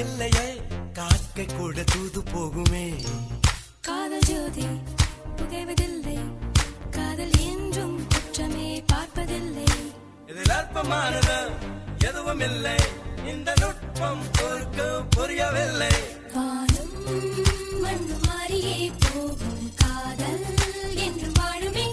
இல்லையே காக்கை கூட தூது போகுமே. காதல் ஜோதி புகைவதில்லை, காதல் என்றும் குற்றமே பார்ப்பதில்லை. இதில் அற்பமானது எதுவும் இல்லை, இந்த நுட்பம் பொறுக்க புரியவில்லை. வானும் மண்ணு மாறியே போகும், காதல் என்றும் வாழுமே.